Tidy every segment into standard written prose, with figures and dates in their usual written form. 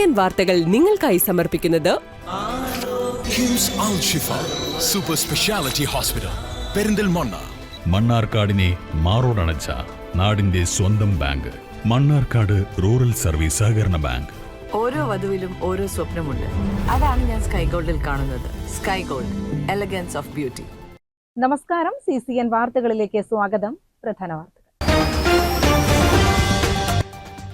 CCN വാർത്തകൾ നിങ്ങൾക്കായി സമർപ്പിക്കുന്നത് കിംസ് അൽ ഷിഫ സൂപ്പർ സ്പെഷ്യാലിറ്റി ഹോസ്പിറ്റൽ പെരിന്തൽമണ്ണ. മണ്ണാർക്കാടിനെ മാറോടണച്ച നാടിന്റെ സ്വന്തം ബാങ്ക് മണ്ണാർക്കാട് റൂറൽ സർവീസ് സഹകരണ ബാങ്ക്. ഓരോ വധുവിലും ഓരോ സ്വപ്നമുണ്ട്. അതാണ് ഞാൻ സ്കൈ ഗോൾഡിൽ കാണുന്നത്. Sky gold, elegance of beauty. നമസ്കാരം. CCN വാർത്തകളിലേക്ക് സ്വാഗതം. പ്രധാന വാർത്തകൾ.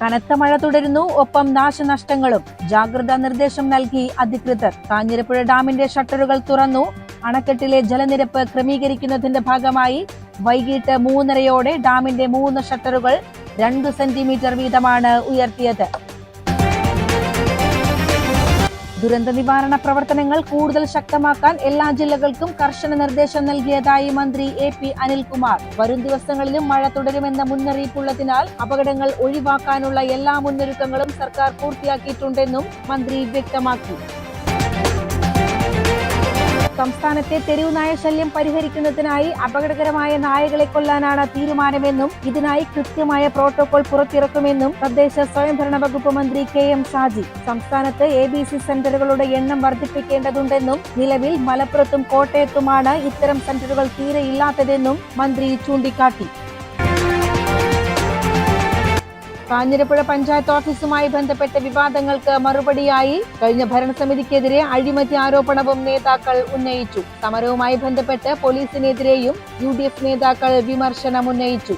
കനത്ത മഴ തുടരുന്നു, ഒപ്പം നാശനഷ്ടങ്ങളും. ജാഗ്രതാ നിർദ്ദേശം നൽകി അധികൃതർ. കാഞ്ഞിരപ്പുഴ ഡാമിന്റെ ഷട്ടറുകൾ തുറന്നു. അണക്കെട്ടിലെ ജലനിരപ്പ് ക്രമീകരിക്കുന്നതിന്റെ ഭാഗമായി വൈകിട്ട് 3:30 ഡാമിന്റെ 3 ഷട്ടറുകൾ 2 സെന്റിമീറ്റർ വീതമാണ് ഉയർത്തിയത്. ദുരന്ത നിവാരണ പ്രവർത്തനങ്ങൾ കൂടുതൽ ശക്തമാക്കാൻ എല്ലാ ജില്ലകൾക്കും കർശന നിർദ്ദേശം നൽകിയതായി മന്ത്രി AP അനിൽകുമാർ. വരും ദിവസങ്ങളിലും മഴ തുടരുമെന്ന മുന്നറിയിപ്പുള്ളതിനാൽ അപകടങ്ങൾ ഒഴിവാക്കാനുള്ള എല്ലാ മുന്നൊരുക്കങ്ങളും സർക്കാർ പൂർത്തിയാക്കിയിട്ടുണ്ടെന്നും മന്ത്രി വ്യക്തമാക്കി. സംസ്ഥാനത്തെ തെരുവ് നായ ശല്യം പരിഹരിക്കുന്നതിനായി അപകടകരമായ നായകളെ കൊല്ലാനാണ് തീരുമാനമെന്നും ഇതിനായി കൃത്യമായ പ്രോട്ടോകോൾ പുറത്തിറക്കുമെന്നും തദ്ദേശ സ്വയംഭരണ വകുപ്പ് മന്ത്രി KM ഷാജി. സംസ്ഥാനത്ത് ABC സെന്ററുകളുടെ എണ്ണം വർദ്ധിപ്പിക്കേണ്ടതുണ്ടെന്നും നിലവിൽ മലപ്പുറത്തും കോട്ടയത്തുമാണ് ഇത്തരം സെന്ററുകൾ തീരെ ഇല്ലാത്തതെന്നും മന്ത്രി ചൂണ്ടിക്കാട്ടി. കാഞ്ഞിരപ്പുഴ പഞ്ചായത്ത് ഓഫീസുമായി ബന്ധപ്പെട്ട വിവാദങ്ങൾക്ക് മറുപടിയായി കഴിഞ്ഞ ഭരണസമിതിക്കെതിരെ അഴിമതി ആരോപണവും നേതാക്കൾ ഉന്നയിച്ചു. സമരവുമായി ബന്ധപ്പെട്ട് പോലീസിനെതിരെയും UDF നേതാക്കൾ വിമർശനം ഉന്നയിച്ചു.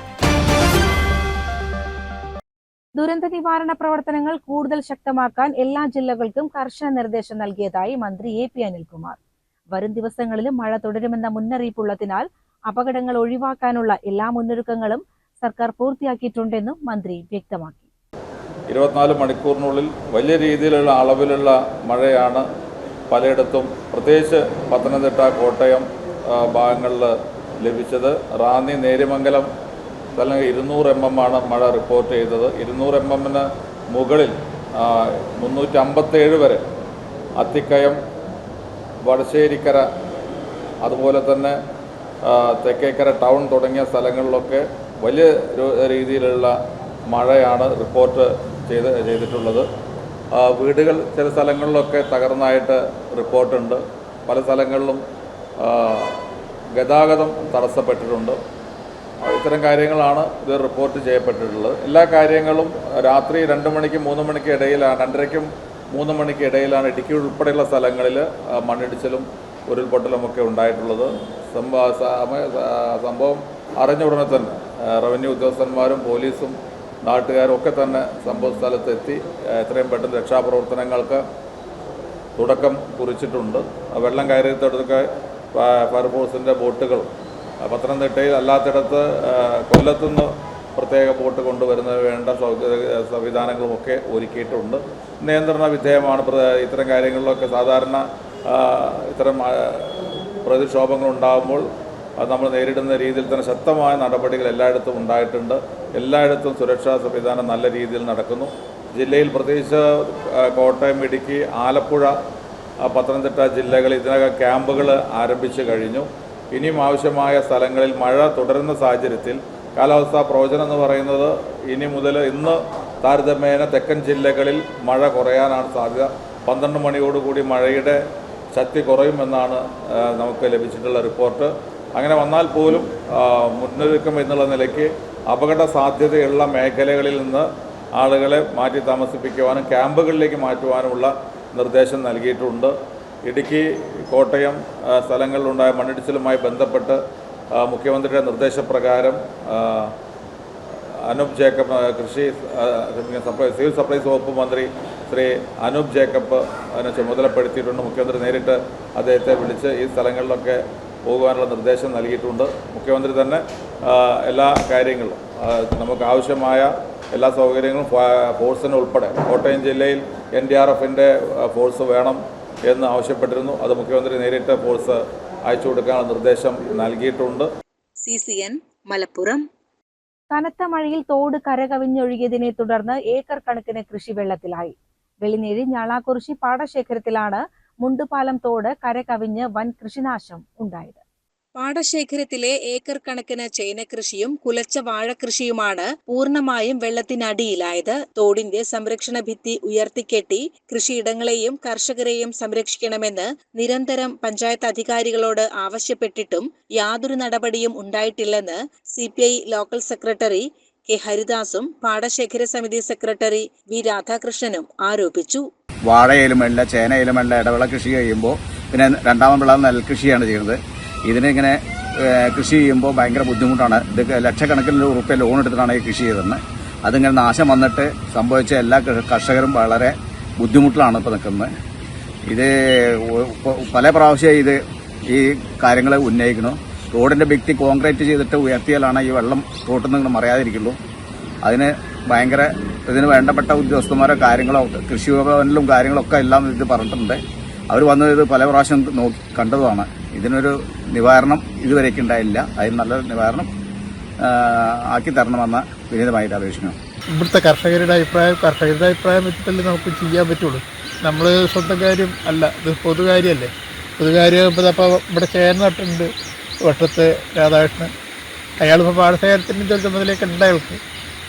ദുരന്ത നിവാരണ പ്രവർത്തനങ്ങൾ കൂടുതൽ ശക്തമാക്കാൻ എല്ലാ ജില്ലകൾക്കും കർശന നിർദ്ദേശം നൽകിയതായി മന്ത്രി AP അനിൽകുമാർ. വരും ദിവസങ്ങളിലും മഴ തുടരുമെന്ന മുന്നറിയിപ്പുള്ളതിനാൽ അപകടങ്ങൾ ഒഴിവാക്കാനുള്ള എല്ലാ മുന്നൊരുക്കങ്ങളും സർക്കാർ പൂർത്തിയാക്കിയിട്ടുണ്ടെന്നും മന്ത്രി വ്യക്തമാക്കി. 24 മണിക്കൂറിനുള്ളിൽ വലിയ രീതിയിലുള്ള അളവിലുള്ള മഴയാണ് പലയിടത്തും, പ്രത്യേകിച്ച് പത്തനംതിട്ട, കോട്ടയം ഭാഗങ്ങളിൽ ലഭിച്ചത്. റാന്നി, നേര്യമംഗലം അല്ലെങ്കിൽ 200 mm ആണ് മഴ റിപ്പോർട്ട് ചെയ്തത്. 200 mm മുകളിൽ 357 വരെ അത്തിക്കയം, വടശ്ശേരിക്കര, അതുപോലെ തന്നെ തെക്കേക്കര ടൗൺ തുടങ്ങിയ സ്ഥലങ്ങളിലൊക്കെ വലിയ രീതിയിലുള്ള മഴയാണ് റിപ്പോർട്ട് ചെയ്തിട്ടുള്ളത്. വീടുകൾ ചില സ്ഥലങ്ങളിലൊക്കെ തകർന്നതായിട്ട് റിപ്പോർട്ടുണ്ട്. പല സ്ഥലങ്ങളിലും ഗതാഗതം തടസ്സപ്പെട്ടിട്ടുണ്ട്. ഇത്തരം കാര്യങ്ങളാണ് ഇത് റിപ്പോർട്ട് ചെയ്യപ്പെട്ടിട്ടുള്ളത്. എല്ലാ കാര്യങ്ങളും രാത്രി 2 മണിക്കും 3 മണിക്കും ഇടയിലാണ്, 2:30ക്കും 3 മണിക്കും ഇടയിലാണ് ഇടുക്കി ഉൾപ്പെടെയുള്ള സ്ഥലങ്ങളിൽ മണ്ണിടിച്ചിലും ഉരുൾപൊട്ടലുമൊക്കെ ഉണ്ടായിട്ടുള്ളത്. സംഭവം അറിഞ്ഞ ഉടനെ തന്നെ റവന്യൂ ഉദ്യോഗസ്ഥന്മാരും പോലീസും നാട്ടുകാരും ഒക്കെ തന്നെ സംഭവ സ്ഥലത്തെത്തി എത്രയും പെട്ടെന്ന് രക്ഷാപ്രവർത്തനങ്ങൾക്ക് തുടക്കം കുറിച്ചിട്ടുണ്ട്. വെള്ളം കയറിയടുത്തൊക്കെ ഫയർഫോഴ്സിൻ്റെ ബോട്ടുകൾ, പത്തനംതിട്ടയിൽ അല്ലാത്തിടത്ത് കൊല്ലത്തുനിന്ന് പ്രത്യേക ബോട്ട് കൊണ്ടുവരുന്നതിന് വേണ്ട സംവിധാനങ്ങളുമൊക്കെ ഒരുക്കിയിട്ടുണ്ട്. നിയന്ത്രണ വിധേയമാണ്. ഇത്തരം കാര്യങ്ങളിലൊക്കെ സാധാരണ ഇത്തരം പ്രതിക്ഷോഭങ്ങൾ ഉണ്ടാകുമ്പോൾ അത് നമ്മൾ നേരിടുന്ന രീതിയിൽ തന്നെ ശക്തമായ നടപടികൾ എല്ലായിടത്തും ഉണ്ടായിട്ടുണ്ട്. എല്ലായിടത്തും സുരക്ഷാ സംവിധാനം നല്ല രീതിയിൽ നടക്കുന്നു. ജില്ലയിൽ പ്രത്യേകിച്ച് കോട്ടയം, ഇടുക്കി, ആലപ്പുഴ, പത്തനംതിട്ട ജില്ലകളിൽ ഇതിനകം ക്യാമ്പുകൾ ആരംഭിച്ചു കഴിഞ്ഞു. ഇനിയും ആവശ്യമായ സ്ഥലങ്ങളിൽ മഴ തുടരുന്ന സാഹചര്യത്തിൽ കാലാവസ്ഥാ പ്രവചനം എന്ന് പറയുന്നത് ഇനി മുതൽ ഇന്ന് താരതമ്യേന തെക്കൻ ജില്ലകളിൽ മഴ കുറയാനാണ് സാധ്യത. 12 മണിയോടുകൂടി മഴയുടെ ശക്തി കുറയുമെന്നാണ് നമുക്ക് ലഭിച്ചിട്ടുള്ള റിപ്പോർട്ട്. അങ്ങനെ വന്നാൽ പോലും മുന്നൊരുക്കം എന്നുള്ള നിലയ്ക്ക് അപകട സാധ്യതയുള്ള മേഖലകളിൽ നിന്ന് ആളുകളെ മാറ്റി താമസിപ്പിക്കുവാനും ക്യാമ്പുകളിലേക്ക് മാറ്റുവാനുമുള്ള നിർദ്ദേശം നൽകിയിട്ടുണ്ട്. ഇടുക്കി, കോട്ടയം സ്ഥലങ്ങളിലുണ്ടായ മണ്ണിടിച്ചിലുമായി ബന്ധപ്പെട്ട് മുഖ്യമന്ത്രിയുടെ നിർദ്ദേശപ്രകാരം അനൂപ് ജേക്കബ്, സിവിൽ സപ്ലൈസ് വകുപ്പ് മന്ത്രി ശ്രീ അനൂപ് ജേക്കബ് അതിനെ ചുമതലപ്പെടുത്തിയിട്ടുണ്ട്. മുഖ്യമന്ത്രി നേരിട്ട് അദ്ദേഹത്തെ വിളിച്ച് ഈ സ്ഥലങ്ങളിലൊക്കെ പോകുവാനുള്ള നിർദ്ദേശം നൽകിയിട്ടുണ്ട്. മുഖ്യമന്ത്രി തന്നെ എല്ലാ കാര്യങ്ങളും നമുക്ക് ആവശ്യമായ എല്ലാ സൗകര്യങ്ങളും ഫോഴ്സിന് ഉൾപ്പെടെ കോട്ടയം ജില്ലയിൽ NDRFൻ്റെ ഫോഴ്സ് വേണം എന്ന് ആവശ്യപ്പെട്ടിരുന്നു. അത് മുഖ്യമന്ത്രി നേരിട്ട് ഫോഴ്സ് അയച്ചു കൊടുക്കാനുള്ള നിർദ്ദേശം നൽകിയിട്ടുണ്ട്. CCN മലപ്പുറം. കനത്ത മഴയിൽ തോട് കരകവിഞ്ഞൊഴുകിയതിനെ തുടർന്ന് ഏക്കർ കണക്കിന് കൃഷി വെള്ളത്തിലായി. വെള്ളിനേഴി ഞാളാക്കുറിശി പാടശേഖരത്തിലാണ് മുണ്ടുപാലം തോട് കരകവിഞ്ഞ് വൻ കൃഷിനാശം ഉണ്ടായത്. പാടശേഖരത്തിലെ ഏക്കർ കണക്കിന് ചേനകൃഷിയും കുലച്ച വാഴകൃഷിയുമാണ് പൂർണ്ണമായും വെള്ളത്തിനടിയിലായത്. തോടിന്റെ സംരക്ഷണ ഭിത്തി ഉയർത്തിക്കെട്ടി കൃഷിയിടങ്ങളെയും കർഷകരെയും സംരക്ഷിക്കണമെന്ന് നിരന്തരം പഞ്ചായത്ത് അധികാരികളോട് ആവശ്യപ്പെട്ടിട്ടും യാതൊരു നടപടിയും ഉണ്ടായിട്ടില്ലെന്ന് CPI ലോക്കൽ സെക്രട്ടറി കെ ഹരിദാസും പാടശേഖര സമിതി സെക്രട്ടറി വി രാധാകൃഷ്ണനും ആരോപിച്ചു. വാഴയിലുമല്ല ചേനയിലുമല്ല ഇടവിള കൃഷി ചെയ്യുമ്പോൾ പിന്നെ രണ്ടാമത് വിള നെൽകൃഷിയാണ് ചെയ്യുന്നത്. ഇതിനിങ്ങനെ കൃഷി ചെയ്യുമ്പോൾ ഭയങ്കര ബുദ്ധിമുട്ടാണ്. ഇത് ലക്ഷക്കണക്കിന് രൂപ ലോൺ എടുത്തിട്ടാണ് ഈ കൃഷി ചെയ്തത്. അതിങ്ങനെ നാശം വന്നിട്ട് സംഭവിച്ച എല്ലാ കർഷകരും വളരെ ബുദ്ധിമുട്ടിലാണ് ഇപ്പോൾ നിൽക്കുന്നത്. ഇത് പല പ്രാവശ്യം ഈ കാര്യങ്ങൾ ഉന്നയിക്കുന്നു. റോഡിന്റെ ഭിത്തി കോൺക്രീറ്റ് ചെയ്തിട്ട് ഉയർത്തിയാലാണ് ഈ വെള്ളം റോട്ടിൽ നിന്ന് മറിയാതിരിക്കുള്ളൂ. അതിന് ഇതിന് വേണ്ടപ്പെട്ട ഉദ്യോഗസ്ഥന്മാരോ കാര്യങ്ങളോ കൃഷി ഭവനിലും കാര്യങ്ങളൊക്കെ എല്ലാം ഇത് പറഞ്ഞിട്ടുണ്ട്. അവർ വന്നത് ഇത് പല പ്രാവശ്യം കണ്ടതുമാണ്. ഇതിനൊരു നിവാരണം ഇതുവരേക്കും ഉണ്ടായില്ല. അതിന് നല്ലൊരു നിവാരണം ആക്കി തരണമെന്ന് വിനീതമായിട്ട് അപേക്ഷിക്കണം. ഇവിടുത്തെ കർഷകരുടെ അഭിപ്രായം വെച്ചിട്ടല്ലേ നമുക്ക് ചെയ്യാൻ പറ്റുള്ളൂ. നമ്മൾ സ്വന്തം കാര്യം അല്ല, ഇത് പൊതുകാര്യമല്ലേ. പൊതുകാര്യം അപ്പോൾ ഇവിടെ ചേന നട്ടുണ്ട് വട്ടത്ത് രാധാകൃഷ്ണൻ. അയാളിപ്പോൾ പാടശേഖരത്തിൻ്റെ ചുമതലയൊക്കെ ഉണ്ട് അയാൾക്ക്.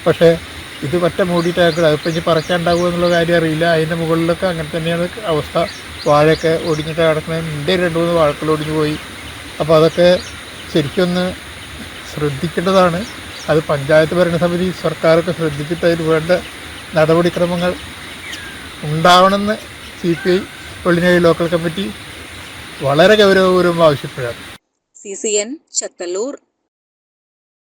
പക്ഷേ ഇത് പറ്റ മൂടിയിട്ടാക്കുക. അതിപ്പോൾ ഇനി പറിക്കാണ്ടാവുക എന്നുള്ള കാര്യം അറിയില്ല. അതിൻ്റെ മുകളിലൊക്കെ അങ്ങനെ തന്നെയാണ് അവസ്ഥ. വാഴയൊക്കെ ഒടിഞ്ഞിട്ട് കിടക്കുന്നത്. എൻ്റെ 2-3 വാഴകൾ ഒടിഞ്ഞു പോയി. അപ്പോൾ അതൊക്കെ ശരിക്കൊന്ന് ശ്രദ്ധിക്കേണ്ടതാണ്. അത് പഞ്ചായത്ത് ഭരണസമിതി സർക്കാരൊക്കെ ശ്രദ്ധിച്ചിട്ട് അതിന് വേണ്ട നടപടിക്രമങ്ങൾ ഉണ്ടാവണമെന്ന് CPI വെള്ളിനഴി ലോക്കൽ കമ്മിറ്റി വളരെ ഗൗരവപൂർവ്വം ആവശ്യപ്പെടുകയാണ്. CCN ചത്തല്ലൂർ.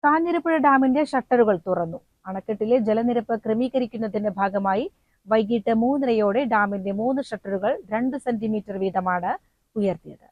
കാഞ്ഞിരപ്പുഴ ഡാമിന്റെ ഷട്ടറുകൾ തുറന്നു. അണക്കെട്ടിലെ ജലനിരപ്പ് ക്രമീകരിക്കുന്നതിന്റെ ഭാഗമായി വൈകിട്ട് 3:30 ഡാമിന്റെ 3 ഷട്ടറുകൾ 2 സെന്റിമീറ്റർ വീതമാണ് ഉയർത്തിയത്.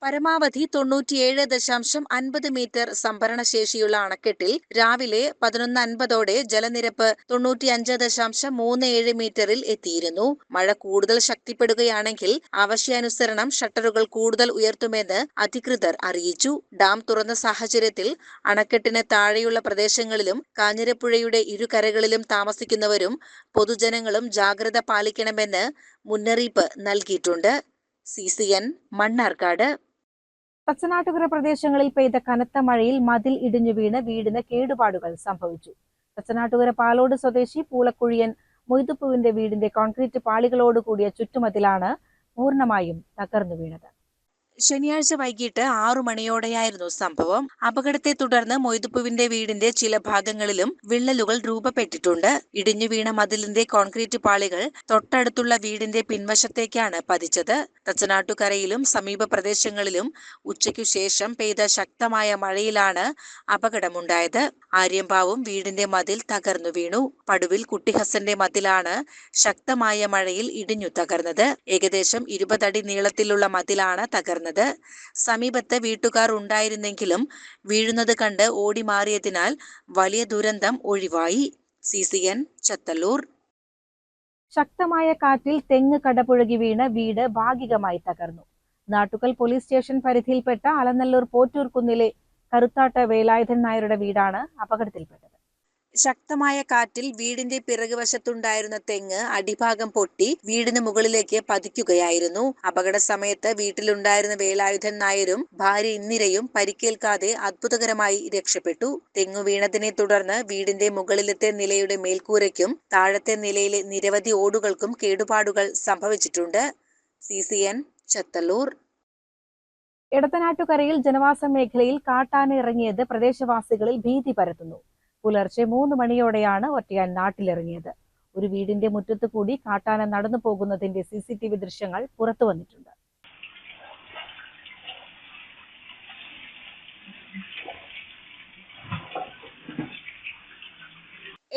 പരമാവധി 97.50 മീറ്റർ സംഭരണശേഷിയുള്ള അണക്കെട്ടിൽ രാവിലെ 11:50 ജലനിരപ്പ് 95.37 മീറ്ററിൽ എത്തിയിരുന്നു. മഴ കൂടുതൽ ശക്തിപ്പെടുകയാണെങ്കിൽ ആവശ്യാനുസരണം ഷട്ടറുകൾ കൂടുതൽ ഉയർത്തുമെന്ന് അധികൃതർ അറിയിച്ചു. ഡാം തുറന്ന സാഹചര്യത്തിൽ അണക്കെട്ടിന് താഴെയുള്ള പ്രദേശങ്ങളിലും കാഞ്ഞിരപ്പുഴയുടെ ഇരുകരകളിലും താമസിക്കുന്നവരും പൊതുജനങ്ങളും ജാഗ്രത പാലിക്കണമെന്ന് മുന്നറിയിപ്പ് നൽകിയിട്ടുണ്ട്. CCN മണ്ണാർക്കാട്. തച്ചനാട്ടുകര പ്രദേശങ്ങളിൽ പെയ്ത കനത്ത മഴയിൽ മതിൽ ഇടിഞ്ഞു വീണ് വീടിന് കേടുപാടുകൾ സംഭവിച്ചു. തച്ചനാട്ടുകര പാലോട് സ്വദേശി പൂളക്കുഴിയൻ മൊയ്തുപ്പുവിന്റെ വീടിന്റെ കോൺക്രീറ്റ് പാളികളോടുകൂടിയ ചുറ്റുമതിലാണ് പൂർണ്ണമായും തകർന്നു വീണത്. ശനിയാഴ്ച വൈകിട്ട് 6 മണിയോടെയായിരുന്നു സംഭവം. അപകടത്തെ തുടർന്ന് മൊയ്തുപ്പുവിന്റെ വീടിന്റെ ചില ഭാഗങ്ങളിലും വിള്ളലുകൾ രൂപപ്പെട്ടിട്ടുണ്ട്. ഇടിഞ്ഞു വീണ മതിലിന്റെ കോൺക്രീറ്റ് പാളികൾ തൊട്ടടുത്തുള്ള വീടിന്റെ പിൻവശത്തേക്കാണ് പതിച്ചത്. തച്ചനാട്ടുകരയിലും സമീപ പ്രദേശങ്ങളിലും ഉച്ചയ്ക്കു ശേഷം പെയ്ത ശക്തമായ മഴയിലാണ് അപകടമുണ്ടായത്. ആര്യമ്പാവും വീടിന്റെ മതിൽ തകർന്നു വീണു. പടുവിൽ കുട്ടിഹസന്റെ മതിലാണ് ശക്തമായ മഴയിൽ ഇടിഞ്ഞു തകർന്നത്. ഏകദേശം 20 അടി നീളത്തിലുള്ള മതിലാണ് തകർന്നത്. സമീപത്ത് വീട്ടുകാർ ഉണ്ടായിരുന്നെങ്കിലും വീഴുന്നത് കണ്ട് ഓടി മാറിയതിനാൽ വലിയ ദുരന്തം ഒഴിവായി. CCN ചത്തല്ലൂർ. ശക്തമായ കാറ്റിൽ തെങ്ങ് കടപുഴകി വീണ് വീട് ഭാഗികമായി തകർന്നു. നാട്ടുകൽ പോലീസ് സ്റ്റേഷൻ പരിധിയിൽപ്പെട്ട അലനല്ലൂർ പോറ്റൂർ കുന്നിലെ കറുത്താട്ട് വേലായുധൻ നായരുടെ വീടാണ് അപകടത്തിൽപ്പെട്ടത്. ശക്തമായ കാറ്റിൽ വീടിന്റെ പിറകുവശത്തുണ്ടായിരുന്ന തെങ്ങ് അടിഭാഗം പൊട്ടി വീടിന് മുകളിലേക്ക് പതിക്കുകയായിരുന്നു. അപകട സമയത്ത് വീട്ടിലുണ്ടായിരുന്ന വേലായുധൻ നായരും ഭാര്യ ഇന്ദിരയും പരിക്കേൽക്കാതെ അത്ഭുതകരമായി രക്ഷപ്പെട്ടു. തെങ്ങു വീണതിനെ തുടർന്ന് വീടിന്റെ മുകളിലത്തെ നിലയുടെ മേൽക്കൂരയ്ക്കും താഴത്തെ നിലയിലെ നിരവധി ഓടുകൾക്കും കേടുപാടുകൾ സംഭവിച്ചിട്ടുണ്ട്. CCN ചത്തല്ലൂർ. എടത്തനാട്ടുകരയിൽ ജനവാസ മേഖലയിൽ കാട്ടാന ഇറങ്ങിയത് പ്രദേശവാസികളിൽ ഭീതി പരത്തുന്നു. പുലർച്ചെ 3 മണിയോടെയാണ് ഒറ്റയാൻ നാട്ടിലിറങ്ങിയത്. ഒരു വീടിന്റെ മുറ്റത്തു കൂടി കാട്ടാന നടന്നു പോകുന്നതിന്റെ CCTV ദൃശ്യങ്ങൾ പുറത്തു വന്നിട്ടുണ്ട്.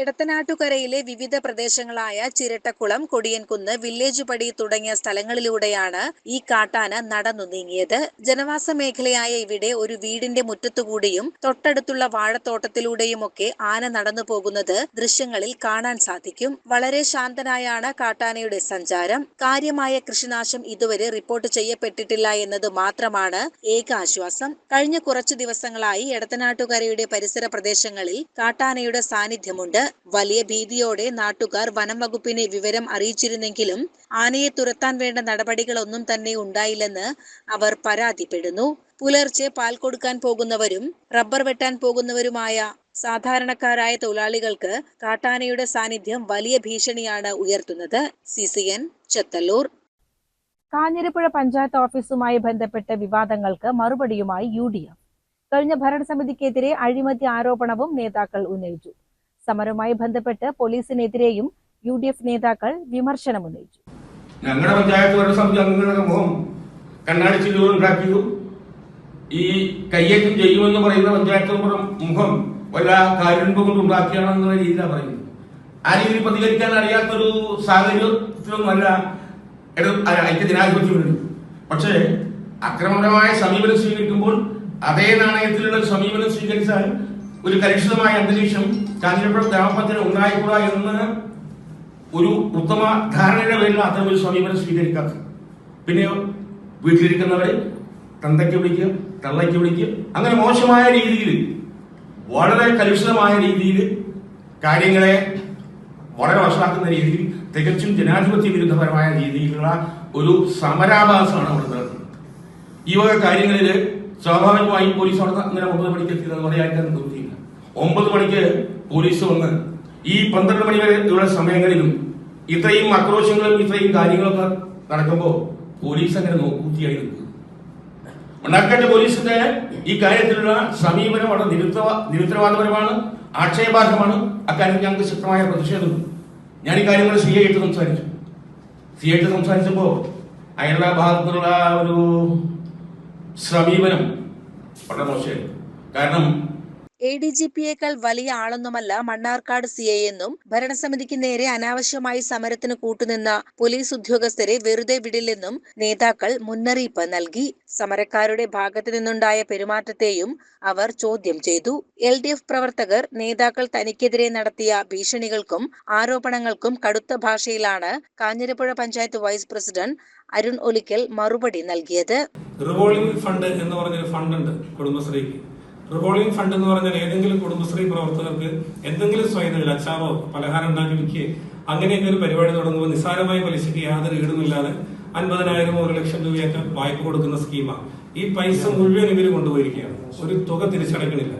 എടത്തനാട്ടുകരയിലെ വിവിധ പ്രദേശങ്ങളായ ചിരട്ടക്കുളം, കൊടിയൻകുന്ന്, വില്ലേജ് പടി തുടങ്ങിയ സ്ഥലങ്ങളിലൂടെയാണ് ഈ കാട്ടാന നടന്നു നീങ്ങിയത്. ജനവാസ മേഖലയായ ഇവിടെ ഒരു വീടിന്റെ മുറ്റത്തുകൂടിയും തൊട്ടടുത്തുള്ള വാഴത്തോട്ടത്തിലൂടെയുമൊക്കെ ആന നടന്നു പോകുന്നത് ദൃശ്യങ്ങളിൽ കാണാൻ സാധിക്കും. വളരെ ശാന്തനായാണ് കാട്ടാനയുടെ സഞ്ചാരം. കാര്യമായ കൃഷിനാശം ഇതുവരെ റിപ്പോർട്ട് ചെയ്യപ്പെട്ടിട്ടില്ല എന്നത് മാത്രമാണ് ഏക ആശ്വാസം. കഴിഞ്ഞ കുറച്ചു ദിവസങ്ങളായി എടത്തനാട്ടുകരയുടെ പരിസര പ്രദേശങ്ങളിൽ കാട്ടാനയുടെ സാന്നിധ്യമുണ്ട്. വലിയ ഭീതിയോടെ നാട്ടുകാർ വനം വകുപ്പിനെ വിവരം അറിയിച്ചിരുന്നെങ്കിലും ആനയെ തുരത്താൻ വേണ്ട നടപടികളൊന്നും തന്നെ ഉണ്ടായില്ലെന്ന് അവർ പരാതിപ്പെടുന്നു. പുലർച്ചെ പാൽ കൊടുക്കാൻ പോകുന്നവരും റബ്ബർ വെട്ടാൻ പോകുന്നവരുമായ സാധാരണക്കാരായ തൊഴിലാളികൾക്ക് കാട്ടാനയുടെ സാന്നിധ്യം വലിയ ഭീഷണിയാണ് ഉയർത്തുന്നത്. CCN ചെത്തല്ലൂർ. കാഞ്ഞിരപ്പുഴ പഞ്ചായത്ത് ഓഫീസുമായി ബന്ധപ്പെട്ട വിവാദങ്ങൾക്ക് മറുപടിയുമായി UDF. കഴിഞ്ഞ ഭരണസമിതിക്കെതിരെ അഴിമതി ആരോപണവും നേതാക്കൾ ഉന്നയിച്ചു. സമരവുമായി ബന്ധപ്പെട്ട് പോലീസിനെതിരെയും UDF നേതാക്കൾ വിമർശനമുന്നയിച്ചു. ഞങ്ങളുടെ പഞ്ചായത്ത് ഭരണസമിതി അംഗങ്ങളുടെ മുഖം കണ്ണാടിച്ചിലുണ്ടാക്കിയതു ഈ കയ്യേറ്റം ചെയ്യുമെന്ന് പറയുന്ന പഞ്ചായത്ത് മുഖം വല്ല കാരുണ്യം കൊണ്ട് ഉണ്ടാക്കിയാണെന്നുള്ള രീതിയിലാണ് പറയുന്നത്. ആ രീതിയിൽ പ്രതികരിക്കാൻ അറിയാത്തൊരു സാഹചര്യത്തിലൊന്നുമല്ല ഐക്യജനാധിപത്യം. പക്ഷേ അക്രമപരമായ സമീപനം സ്വീകരിക്കുമ്പോൾ അതേ നാണയത്തിലുള്ള സമീപനം സ്വീകരിച്ചാൽ ഒരു കലുഷിതമായ അന്തരീക്ഷം കാഞ്ഞിരപ്പുഴ ഗ്രാമപഞ്ചായത്ത് ഉണ്ടായിക്കൂടാ എന്ന് ഒരു ഉത്തമ ധാരണയുടെ പേരിൽ അത്തരം ഒരു സമീപനം സ്വീകരിക്കാത്തത്. പിന്നെ വീട്ടിലിരിക്കുന്നവരെ തന്തയ്ക്ക് വിളിക്കുക, തള്ളയ്ക്ക് വിളിക്കുക, അങ്ങനെ മോശമായ രീതിയിൽ, വളരെ കലുഷിതമായ രീതിയിൽ കാര്യങ്ങളെ വളരെ വഷളാക്കുന്ന രീതിയിൽ, തികച്ചും ജനാധിപത്യ വിരുദ്ധപരമായ രീതിയിലുള്ള ഒരു സമരാഭാസമാണ് അവിടെ നടക്കുന്നത്. ഈ വക കാര്യങ്ങളിൽ സ്വാഭാവികമായും പോലീസ് അവിടെ അങ്ങനെ 9 മണിക്ക് എത്തിയെന്ന് പറയാൻ നിർത്തിയില്ല. 9 മണിക്ക് പോലീസ് വന്ന് ഈ 12 മണി വരെയുള്ള സമയങ്ങളിലും ഇത്രയും ആക്രോശങ്ങളും ഇത്രയും കാര്യങ്ങളൊക്കെ നടക്കുമ്പോൾ പോലീസ് അങ്ങനെ നോക്കൂത്തിയായി നിൽക്കുന്നു. മണ്ണാർക്കാട് പോലീസിന്റെ ഈ കാര്യത്തിലുള്ള സമീപനം വളരെ നിരുത്തരവാദപരമാണ്, ആക്ഷേപാർഹമാണ്. അക്കാര്യത്തിൽ ഞങ്ങൾക്ക് ശക്തമായ പ്രതിഷേധമുണ്ട്. ഞാൻ ഈ കാര്യങ്ങൾ CI ആയിട്ട് സംസാരിച്ചപ്പോൾ അയാളുടെ ഭാഗത്തുനിന്നുള്ള ഒരു സമീപനം വളരെ മോശമായിരുന്നു. കാരണം ADGPയേക്കാൾ വലിയ ആളൊന്നുമല്ല മണ്ണാർക്കാട് CI എന്നും ഭരണസമിതിക്ക് നേരെ അനാവശ്യമായി സമരത്തിന് കൂട്ടുനിന്ന പോലീസ് ഉദ്യോഗസ്ഥരെ വെറുതെ വിടില്ലെന്നും നേതാക്കൾ മുന്നറിയിപ്പ് നൽകി. സമരക്കാരുടെ ഭാഗത്തു നിന്നുണ്ടായ പെരുമാറ്റത്തെയും അവർ ചോദ്യം ചെയ്തു. LDF പ്രവർത്തകർ നേതാക്കൾ തനിക്കെതിരെ നടത്തിയ ഭീഷണികൾക്കും ആരോപണങ്ങൾക്കും കടുത്ത ഭാഷയിലാണ് കാഞ്ഞിരപ്പുഴ പഞ്ചായത്ത് വൈസ് പ്രസിഡന്റ് അരുൺ ഒലിക്കൽ മറുപടി നൽകിയത്. റിവോൾവിംഗ് ഫണ്ട് എന്ന് പറഞ്ഞൊരു ഫണ്ടുണ്ട് കുടുംബശ്രീക്ക്. റിവോൾവിംഗ് ഫണ്ട് എന്ന് പറഞ്ഞാൽ ഏതെങ്കിലും കുടുംബശ്രീ പ്രവർത്തകർക്ക് എന്തെങ്കിലും സ്വയം അച്ചാറോ പലഹാരം ഉണ്ടാക്കി വിൽക്കുകയോ അങ്ങനെയൊക്കെ ഒരു പരിപാടി തുടങ്ങുമ്പോൾ നിസ്സാരമായ പലിശയ്ക്ക് യാതൊരു ഈടുമില്ലാതെ 50,000 1 ലക്ഷം രൂപയൊക്കെ വായ്പ കൊടുക്കുന്ന സ്കീമാണ്. ഈ പൈസ മുഴുവൻ ഇവർ കൊണ്ടുപോയിരിക്കുകയാണ്, ഒരു തുക തിരിച്ചടക്കണില്ല.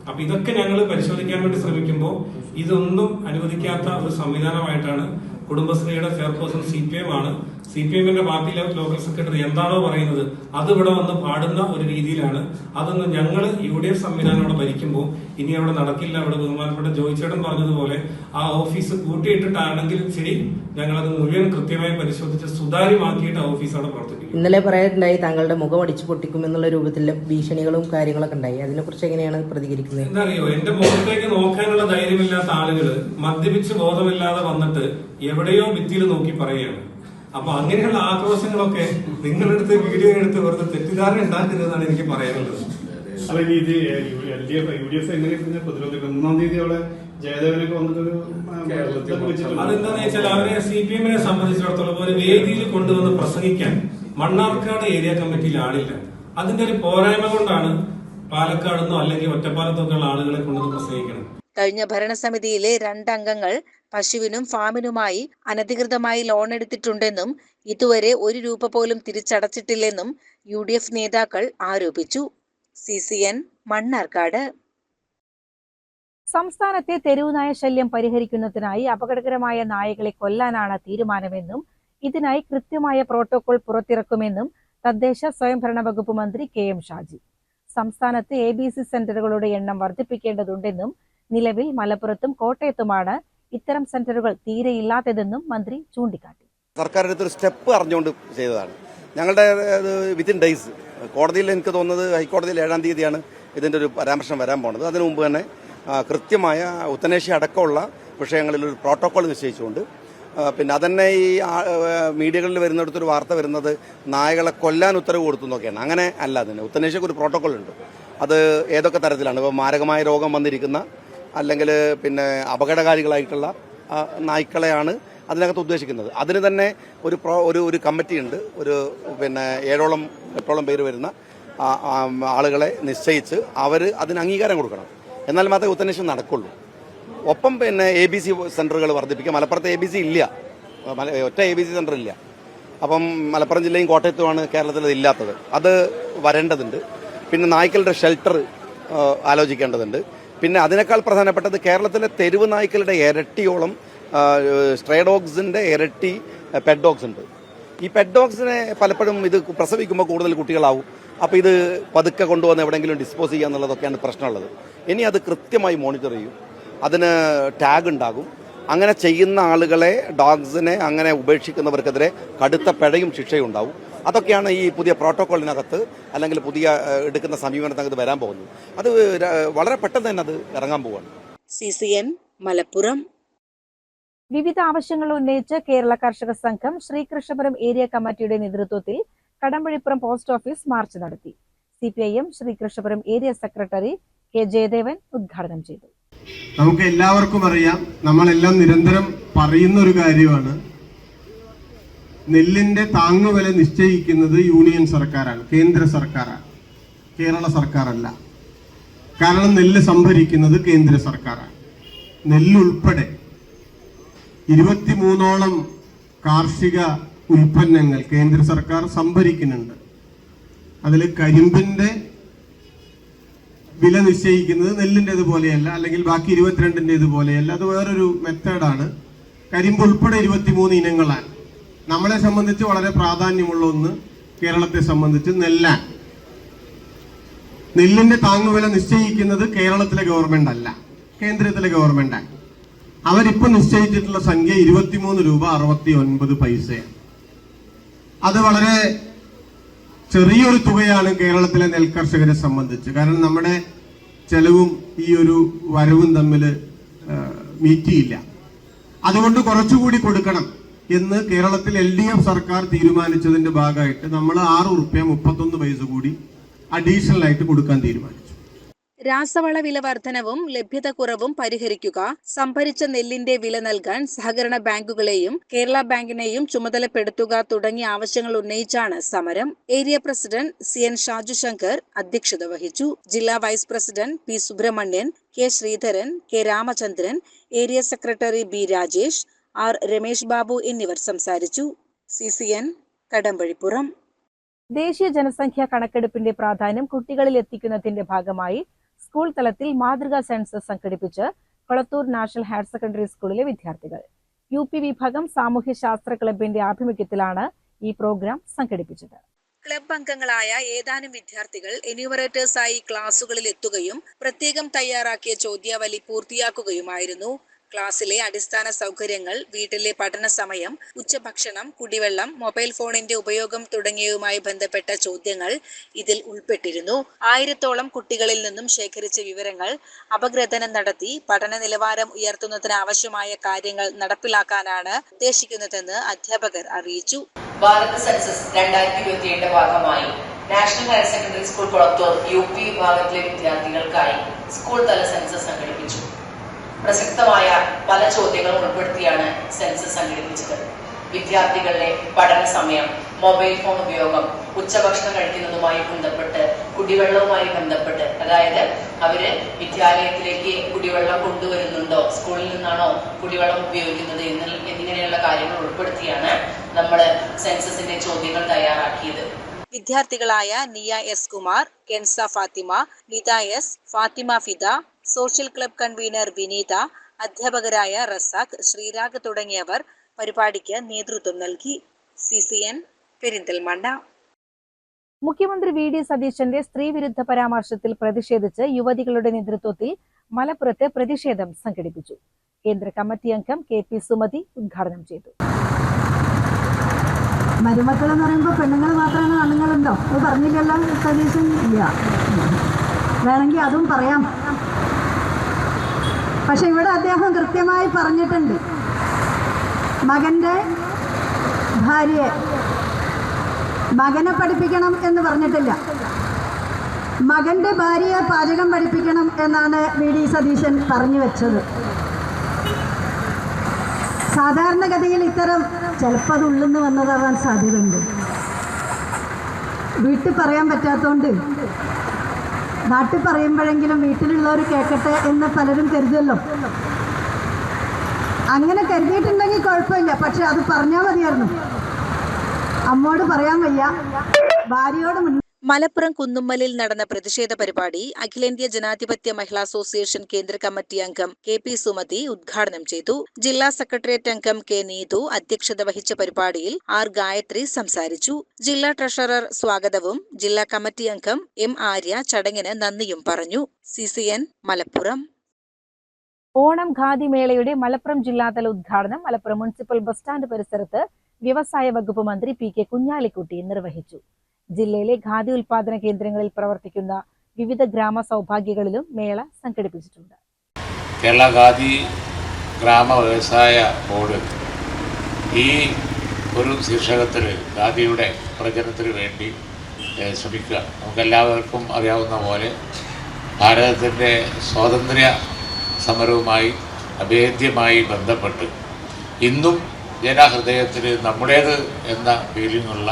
അപ്പൊ ഇതൊക്കെ ഞങ്ങൾ പരിശോധിക്കാൻ വേണ്ടി ശ്രമിക്കുമ്പോൾ ഇതൊന്നും അനുവദിക്കാത്ത ഒരു സംവിധാനമായിട്ടാണ് കുടുംബശ്രീയുടെ ചെയർപേഴ്സൺ CPM ആണ്. CPMന്റെ പാർട്ടി ലോക്കൽ സെക്രട്ടറി എന്താണോ പറയുന്നത് അത് ഇവിടെ വന്ന് പാടുന്ന ഒരു രീതിയിലാണ്. അതൊന്നും ഞങ്ങൾ UDF സംവിധാനം അവിടെ ഭരിക്കുമ്പോൾ ഇനി അവിടെ നടക്കില്ല. അവിടെ ബഹുമാനപ്പെട്ട ജോയിച്ചേട്ടൻ പറഞ്ഞതുപോലെ ആ ഓഫീസ് കൂട്ടിയിട്ടിട്ടാണെങ്കിലും ശരി, ഞങ്ങളത് മുഴുവൻ കൃത്യമായി പരിശോധിച്ച് സുതാര്യമാക്കിയിട്ട് ആ ഓഫീസ് അവിടെ പ്രവർത്തിക്കും. ഇന്നലെ പറയാനുണ്ടായി താങ്കളുടെ മുഖം അടിച്ചു പൊട്ടിക്കും എന്നുള്ള രൂപത്തിൽ ഭീഷണികളും കാര്യങ്ങളൊക്കെ ഉണ്ടായി. അതിനെക്കുറിച്ച് എങ്ങനെയാണ് പ്രതികരിക്കുന്നത്? എന്താ അറിയോ, എന്റെ മുഖത്തേക്ക് നോക്കാനുള്ള ധൈര്യമില്ലാത്ത ആളുകൾ മദ്യപിച്ച് ബോധമില്ലാതെ വന്നിട്ട് എവിടെയോ ഭിത്തിയിൽ നോക്കി പറയുകയാണ്. അപ്പൊ അങ്ങനെയുള്ള ആക്രോശങ്ങളൊക്കെ നിങ്ങളുടെ അടുത്ത് വീഡിയോ എടുത്ത് വെറുതെ തെറ്റിദ്ധാരണ ഉണ്ടാക്കരുതെന്നാണ് എനിക്ക് പറയാനുള്ളത്. അതെന്താന്ന് വെച്ചാൽ അവരെ CPMനെ സംബന്ധിച്ചിടത്തോളം ഒരു വേദിയിൽ കൊണ്ടുവന്ന് പ്രസംഗിക്കാൻ മണ്ണാർക്കാട് ഏരിയ കമ്മിറ്റിയിൽ ആളില്ല. അതിന്റെ ഒരു പോരായ്മ കൊണ്ടാണ് പാലക്കാടെന്നോ അല്ലെങ്കിൽ ഒറ്റപ്പാലത്തൊക്കെ ഉള്ള ആളുകളെ കൊണ്ടുവന്ന് പ്രസംഗിക്കണം. കഴിഞ്ഞ ഭരണസമിതിയിലെ 2 അംഗങ്ങൾ പശുവിനും ഫാമിനുമായി അനധികൃതമായി ലോൺ എടുത്തിട്ടുണ്ടെന്നും ഇതുവരെ 1 രൂപ പോലും തിരിച്ചടച്ചിട്ടില്ലെന്നും UDF നേതാക്കൾ ആരോപിച്ചു. CCN മണ്ണാർക്കാട്. സംസ്ഥാനത്തെ തെരുവുനായ ശല്യം പരിഹരിക്കുന്നതിനായി അപകടകരമായ നായകളെ കൊല്ലാനാണ് തീരുമാനമെന്നും ഇതിനായി കൃത്യമായ പ്രോട്ടോകോൾ പുറത്തിറക്കുമെന്നും തദ്ദേശ സ്വയംഭരണ വകുപ്പ് മന്ത്രി KM ഷാജി. സംസ്ഥാനത്ത് ABC സെന്ററുകളുടെ എണ്ണം വർദ്ധിപ്പിക്കേണ്ടതുണ്ടെന്നും നിലവിൽ മലപ്പുറത്തും കോട്ടയത്തുമാണ് ഇത്തരം സെന്ററുകൾ തീരെയില്ലാത്തതെന്നും മന്ത്രി ചൂണ്ടിക്കാട്ടി. സർക്കാരിന്റെ ഒരു സ്റ്റെപ്പ് അറിഞ്ഞുകൊണ്ട് ചെയ്തതാണ്. ഞങ്ങളുടെ വിത്തിൻ ഡേയ്സ് കോടതിയിൽ എനിക്ക് തോന്നുന്നത് ഹൈക്കോടതിയിൽ 7-ാം തീയതിയാണ് ഇതിന്റെ ഒരു പരാമർശം വരാൻ പോകുന്നത്. അതിനു മുമ്പ് തന്നെ കൃത്യമായ ഉത്തനേഷ്യ അടക്കമുള്ള വിഷയങ്ങളിൽ ഒരു പ്രോട്ടോകോൾ നിശ്ചയിച്ചുകൊണ്ട് പിന്നെ അതന്നെ ഈ മീഡിയകളിൽ വരുന്നിടത്തൊരു വാർത്ത വരുന്നത് നായകളെ കൊല്ലാൻ ഉത്തരവ് കൊടുത്തു എന്നൊക്കെയാണ്. അങ്ങനെ അല്ല, അതിന് ഉത്തനേഷ്യക്ക് ഒരു പ്രോട്ടോകോൾ ഉണ്ട്. അത് ഏതൊക്കെ തരത്തിലാണ്, ഇപ്പോൾ മാരകമായ രോഗം വന്നിരിക്കുന്ന അല്ലെങ്കിൽ പിന്നെ അപകടകാരികളായിട്ടുള്ള നായ്ക്കളെയാണ് അതിനകത്ത് ഉദ്ദേശിക്കുന്നത്. അതിന് തന്നെ ഒരു കമ്മിറ്റി ഉണ്ട്. പിന്നെ 7-8 പേര് വരുന്ന ആളുകളെ നിശ്ചയിച്ച് അവർ അതിന് അംഗീകാരം കൊടുക്കണം. എന്നാൽ മാത്രമേ ഉത്തനേഷ്യം നടക്കുള്ളൂ. ഒപ്പം പിന്നെ ABC സെൻ്ററുകൾ വർദ്ധിപ്പിക്കുക. മലപ്പുറത്ത് ABC ഇല്ല, ഒറ്റ ABC സെൻ്റർ ഇല്ല. അപ്പം മലപ്പുറം ജില്ലയും കോട്ടയത്തുമാണ് കേരളത്തിൽ ഇല്ലാത്തത്. അത് വരേണ്ടതുണ്ട്. പിന്നെ നായ്ക്കളുടെ ഷെൽട്ടർ ആലോചിക്കേണ്ടതുണ്ട്. പിന്നെ അതിനേക്കാൾ പ്രധാനപ്പെട്ടത് കേരളത്തിലെ തെരുവ് നായ്ക്കളുടെ ഇരട്ടിയോളം സ്ട്രേ ഡോഗ്സിൻ്റെ ഇരട്ടി പെറ്റ് ഡോഗ്സ് ഉണ്ട്. ഈ പെറ്റ് ഡോഗ്സിനെ പലപ്പോഴും ഇത് പ്രസവിക്കുമ്പോൾ കൂടുതൽ കുട്ടികളാവും. അപ്പോൾ ഇത് പതുക്കെ കൊണ്ടുവന്ന് എവിടെയെങ്കിലും ഡിസ്പോസ് ചെയ്യുക എന്നുള്ളതൊക്കെയാണ് പ്രശ്നമുള്ളത്. ഇനി അത് കൃത്യമായി മോണിറ്റർ ചെയ്യും, അതിന് ടാഗ് ഉണ്ടാകും. അങ്ങനെ ചെയ്യുന്ന ആളുകളെ, ഡോഗ്സിനെ അങ്ങനെ ഉപേക്ഷിക്കുന്നവർക്കെതിരെ കടുത്ത പിഴയും ശിക്ഷയും ഉണ്ടാവും. അതൊക്കെയാണ് ഈ പുതിയ പ്രോട്ടോകോളിനകത്ത് അല്ലെങ്കിൽ പുതിയ എടുക്കുന്ന സമീപനത്തിനകത്ത് വരാൻ പോകുന്നത്. അത് വളരെ പെട്ടെന്ന് തന്നെ അത് ഇറങ്ങാൻ പോവുകയാണ്. CCN മലപ്പുറം. വിവിധ ആവശ്യങ്ങൾ ഉന്നയിച്ച് കേരള കർഷക സംഘം ശ്രീകൃഷ്ണപുരം ഏരിയ കമ്മിറ്റിയുടെ നേതൃത്വത്തിൽ കടമ്പഴിപ്പുറം പോസ്റ്റ് ഓഫീസ് മാർച്ച് നടത്തി. CPIM Sreekrishnapuram area secretary K. Jayadevan ഉദ്ഘാടനം ചെയ്തു. നമുക്ക് എല്ലാവർക്കും അറിയാം, നമ്മളെല്ലാം നിരന്തരം പറയുന്ന ഒരു കാര്യമാണ്, നെല്ലിന്റെ താങ്ങുവില നിശ്ചയിക്കുന്നത് യൂണിയൻ സർക്കാരാണ്, കേന്ദ്ര സർക്കാരാണ്, കേരള സർക്കാരല്ല. കാരണം നെല്ല് സംഭരിക്കുന്നത് കേന്ദ്ര സർക്കാരാണ്. നെല്ലുൾപ്പെടെ 23ഓളം കാർഷിക ഉൽപ്പന്നങ്ങൾ കേന്ദ്ര സർക്കാർ സംഭരിക്കുന്നുണ്ട്. അതിൽ കരിമ്പിന്റെ വില നിശ്ചയിക്കുന്നത് നെല്ലിൻ്റെത് പോലെയല്ല, അല്ലെങ്കിൽ ബാക്കി 22ൻ്റെത് പോലെയല്ല. അത് വേറൊരു മെത്തേഡാണ്. കരിമ്പ് ഉൾപ്പെടെ 23 ഇനങ്ങളാണ്. നമ്മളെ സംബന്ധിച്ച് വളരെ പ്രാധാന്യമുള്ള ഒന്ന്, കേരളത്തെ സംബന്ധിച്ച് നെല്ലാണ്. നെല്ലിന്റെ താങ്ങുവില നിശ്ചയിക്കുന്നത് കേരളത്തിലെ ഗവൺമെന്റ് അല്ല, കേന്ദ്രത്തിലെ ഗവൺമെന്റാണ്. അവരിപ്പോൾ നിശ്ചയിച്ചിട്ടുള്ള സംഖ്യ 23 രൂപ 69 പൈസയാണ്. അത് വളരെ ചെറിയൊരു തുകയാണ് കേരളത്തിലെ നെൽകർഷകരെ സംബന്ധിച്ച്. കാരണം നമ്മുടെ ചെലവും ഈ ഒരു വരവും തമ്മിൽ മീറ്റിയില്ല. അതുകൊണ്ട് കുറച്ചുകൂടി കൊടുക്കണം എന്ന് കേരളത്തിൽ LDF സർക്കാർ തീരുമാനിച്ചതിന്റെ ഭാഗമായിട്ട് നമ്മൾ 6 രൂപ 31 പൈസ കൂടി അഡീഷണൽ ആയിട്ട് കൊടുക്കാൻ തീരുമാനിച്ചു. രാസവള വില വർധനവും ലഭ്യത കുറവും പരിഹരിക്കുക, സംഭരിച്ച നെല്ലിന്റെ വില നൽകാൻ സഹകരണ ബാങ്കുകളെയും കേരള ബാങ്കിനെയും ചുമതലപ്പെടുത്തുക തുടങ്ങിയ ആവശ്യങ്ങൾ ഉന്നയിച്ചാണ് സമരം. Area president CN Shaju Shankar അധ്യക്ഷത വഹിച്ചു. ജില്ലാ vice president P. Subrahmanian, K. Sreedharan, K. Ramachandran, area secretary B. Rajesh, R. Ramesh Babu എന്നിവർ സംസാരിച്ചു. CCN കടമ്പഴിപ്പുറം. ദേശീയ ജനസംഖ്യാ കണക്കെടുപ്പിന്റെ പ്രാധാന്യം കുട്ടികളിൽ എത്തിക്കുന്നതിന്റെ ഭാഗമായി സ്കൂൾ തലത്തിൽ മാതൃകാ സെൻസസ് സംഘടിപ്പിച്ച് കൊളത്തൂർ നാഷണൽ ഹയർ സെക്കൻഡറി സ്കൂളിലെ വിദ്യാർത്ഥികൾ. UP വിഭാഗം സാമൂഹ്യശാസ്ത്ര ക്ലബിന്റെ ആഭിമുഖ്യത്തിലാണ് ഈ പ്രോഗ്രാം സംഘടിപ്പിച്ചത്. ക്ലബ് അംഗങ്ങളായ ഏതാനും വിദ്യാർത്ഥികൾ എന്യൂമറേറ്റേഴ്സായി ക്ലാസുകളിൽ എത്തുകയും പ്രത്യേകം തയ്യാറാക്കിയ ചോദ്യാവലി പൂർത്തിയാക്കുകയുമായിരുന്നു. ക്ലാസ്സിലെ അടിസ്ഥാന സൗകര്യങ്ങൾ, വീട്ടിലെ പഠന സമയം, ഉച്ചഭക്ഷണം, കുടിവെള്ളം, മൊബൈൽ ഫോണിന്റെ ഉപയോഗം തുടങ്ങിയവയുമായി ബന്ധപ്പെട്ട ചോദ്യങ്ങൾ ഇതിൽ ഉൾപ്പെട്ടിരുന്നു. 1000ഓളം കുട്ടികളിൽ നിന്നും ശേഖരിച്ച വിവരങ്ങൾ അപഗ്രഥനം നടത്തി പഠന നിലവാരം ഉയർത്തുന്നതിന് ആവശ്യമായ കാര്യങ്ങൾ നടപ്പിലാക്കാനാണ് ഉദ്ദേശിക്കുന്നതെന്ന് അധ്യാപകർ അറിയിച്ചു. ഭാരത് സെൻസസ് 2027 ഭാഗമായി national higher secondary school Kolathur UP വിഭാഗത്തിലെ വിദ്യാർത്ഥികൾക്കായി സ്കൂൾ തല സെൻസസ് സംഘടിപ്പിച്ചു. പ്രസക്തമായ പല ചോദ്യങ്ങളും ഉൾപ്പെടുത്തിയാണ് സെൻസസ് സംഘടിപ്പിച്ചത്. വിദ്യാർത്ഥികളുടെ പഠന സമയം, മൊബൈൽ ഫോൺ ഉപയോഗം, ഉച്ചഭക്ഷണം കഴിക്കുന്നതുമായി ബന്ധപ്പെട്ട്, കുടിവെള്ളവുമായി ബന്ധപ്പെട്ട്, അതായത് അവര് വിദ്യാലയത്തിലേക്ക് കുടിവെള്ളം കൊണ്ടുവരുന്നുണ്ടോ, സ്കൂളിൽ നിന്നാണോ കുടിവെള്ളം ഉപയോഗിക്കുന്നത് എന്നിങ്ങനെയുള്ള കാര്യങ്ങൾ ഉൾപ്പെടുത്തിയാണ് നമ്മൾ സെൻസസിന്റെ ചോദ്യങ്ങൾ തയ്യാറാക്കിയത്. വിദ്യാർത്ഥികളായ Niya S. Kumar, Kenza Fathima, Nitha S., Fathima Fida, social club convener Vineetha, അധ്യാപകരായ റസാഖ്, ശ്രീരാഗ് തുടങ്ങിയവർ പരിപാടിക്ക് നേതൃത്വം നൽകി. CCN പെരിന്തൽമണ്ണ. മുഖ്യമന്ത്രി VD സതീശന്റെ സ്ത്രീവിരുദ്ധ പരാമർശത്തിൽ പ്രതിഷേധിച്ച് യുവതികളുടെ നേതൃത്വത്തിൽ മലപ്പുറത്ത് പ്രതിഷേധം സംഘടിപ്പിച്ചു. കേന്ദ്ര കമ്മിറ്റി അംഗം KP സുമതി ഉദ്ഘാടനം ചെയ്തു. മരുമക്കൾ എന്ന് പറയുമ്പോൾ പെണ്ണുങ്ങൾ മാത്രമാണ്, ആണുങ്ങളുണ്ടോ? അത് പറഞ്ഞില്ലല്ലോ സതീശൻ. ഇല്ല, വേണമെങ്കിൽ അതും പറയാം. പക്ഷെ ഇവിടെ അദ്ദേഹം കൃത്യമായി പറഞ്ഞിട്ടുണ്ട്, മകൻ്റെ ഭാര്യയെ മകനെ പഠിപ്പിക്കണം എന്ന് പറഞ്ഞിട്ടില്ല, മകൻ്റെ ഭാര്യയെ പാചകം പഠിപ്പിക്കണം എന്നാണ് വി.ഡി. സതീശൻ പറഞ്ഞു വെച്ചത്. സാധാരണഗതിയിൽ ഇത്തരം ചിലപ്പോൾ അത് ഉള്ളിൽ നിന്ന് വന്നതാവാൻ സാധ്യതയുണ്ട്. വീട്ടിൽ പറയാൻ പറ്റാത്തതുകൊണ്ട് നാട്ടിൽ പറയുമ്പോഴെങ്കിലും വീട്ടിലുള്ളവർ കേൾക്കട്ടെ എന്ന് പലരും കരുതുമല്ലോ. അങ്ങനെ കരുതിയിട്ടുണ്ടെങ്കിൽ കുഴപ്പമില്ല, പക്ഷെ അത് പറഞ്ഞാൽ മതിയായിരുന്നു. അമ്മോട് പറയാൻ വയ്യ, ഭാര്യയോട് മലപ്പുറം കുന്നുമ്മലിൽ നടന്ന പ്രതിഷേധ പരിപാടി അഖിലേന്ത്യാ ജനാധിപത്യ മഹിളാ അസോസിയേഷൻ കേന്ദ്ര കമ്മിറ്റി അംഗം കെ.പി. സുമതി ഉദ്ഘാടനം ചെയ്തു. ജില്ലാ സെക്രട്ടേറിയറ്റ് അംഗം കെ. നീതു അധ്യക്ഷത വഹിച്ച പരിപാടിയിൽ ആർ. ഗായത്രി സംസാരിച്ചു. ജില്ലാ ട്രഷറർ സ്വാഗതവും ജില്ലാ കമ്മിറ്റി അംഗം എം. ആര്യ ചടങ്ങിന് നന്ദിയും പറഞ്ഞു. CCN മലപ്പുറം. ഓണം ഖാദി മേളയുടെ മലപ്പുറം ജില്ലാതല ഉദ്ഘാടനം മലപ്പുറം മുനിസിപ്പൽ ബസ് സ്റ്റാൻഡ് പരിസരത്ത് വ്യവസായ വകുപ്പ് മന്ത്രി P.K. കുഞ്ഞാലിക്കുട്ടി നിർവഹിച്ചു. ജില്ലയിലെ ഖാദി ഉൽപാദന കേന്ദ്രങ്ങളിൽ പ്രവർത്തിക്കുന്ന വിവിധ ഗ്രാമ സൗഭാഗ്യങ്ങളിലും മേള സംഘടിപ്പിച്ചിട്ടുണ്ട്. കേരള ഖാദി ഗ്രാമ വ്യവസായ ബോർഡ് ഈ ഒരു ശീർഷകത്തിൽ ഖാദിയുടെ പ്രചരണത്തിന് വേണ്ടി ശ്രമിക്കുക. നമുക്കെല്ലാവർക്കും അറിയാവുന്ന പോലെ ഭാരതത്തിൻ്റെ സ്വാതന്ത്ര്യ സമരവുമായി അഭേദ്യമായി ബന്ധപ്പെട്ട് ഇന്നും ജനഹൃദയത്തിൽ നമ്മുടേത് എന്ന ഫീലിംഗുള്ള